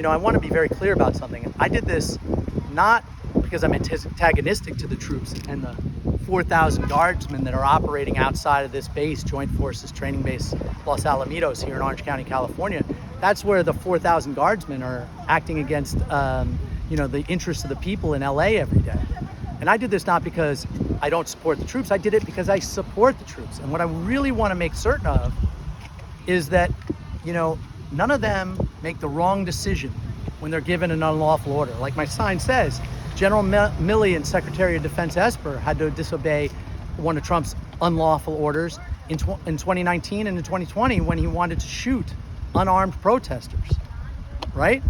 I want to be very clear about something. I did this not because I'm antagonistic to the troops and the 4,000 guardsmen that are operating outside of this base, Joint Forces Training Base Los Alamitos here in Orange County, California. That's where the 4,000 guardsmen are acting against, the interests of the people in LA every day. And I did this not because I don't support the troops. I did it because I support the troops. And what I really want to make certain of is that, none of them make the wrong decision when they're given an unlawful order. Like my sign says, General Milley and Secretary of Defense Esper had to disobey one of Trump's unlawful orders in 2019 and in 2020 when he wanted to shoot unarmed protesters, right?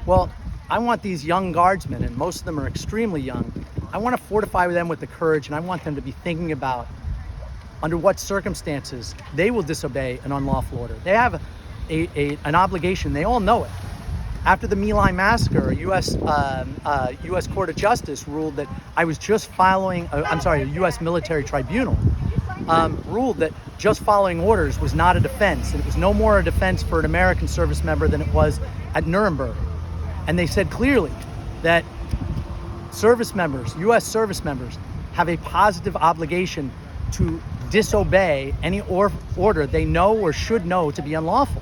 Well, I want these young guardsmen, and most of them are extremely young, I want to fortify them with the courage, and I want them to be thinking about under what circumstances they will disobey an unlawful order. They have an obligation, they all know it. After the My Lai massacre, a U.S. Court of Justice ruled that I was just following, a U.S. military tribunal ruled that just following orders was not a defense. And it was no more a defense for an American service member than it was at Nuremberg. And they said clearly that service members, U.S. service members, have a positive obligation to disobey any order they know or should know to be unlawful.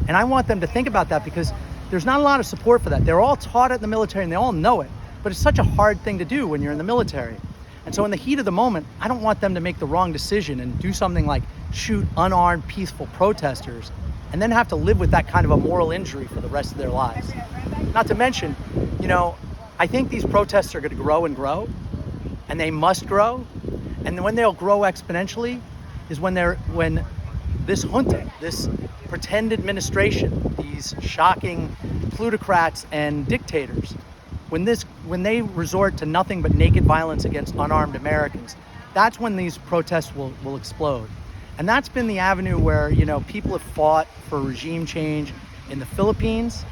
And I want them to think about that because there's not a lot of support for that. They're all taught it in the military and they all know it, but it's such a hard thing to do when you're in the military. And so in the heat of the moment, I don't want them to make the wrong decision and do something like shoot unarmed, peaceful protesters and then have to live with that kind of a moral injury for the rest of their lives. Not to mention, I think these protests are going to grow and grow, and they must grow. And when they'll grow exponentially is when this junta, this pretend administration, these shocking plutocrats and dictators, when they resort to nothing but naked violence against unarmed Americans, that's when these protests will explode. And that's been the avenue where, people have fought for regime change in the Philippines,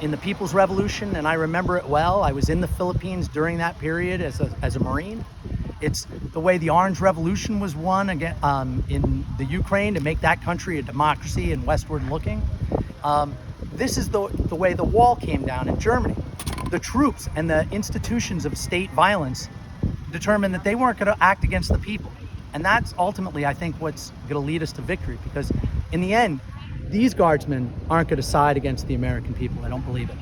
in the People's Revolution, and I remember it well. I was in the Philippines during that period as a Marine. It's the way the Orange Revolution was won again in the Ukraine to make that country a democracy and westward looking. This is the way the wall came down in Germany. The troops and the institutions of state violence determined that they weren't going to act against the people. And that's ultimately, I think, what's going to lead us to victory, because in the end, these guardsmen aren't going to side against the American people. I don't believe it.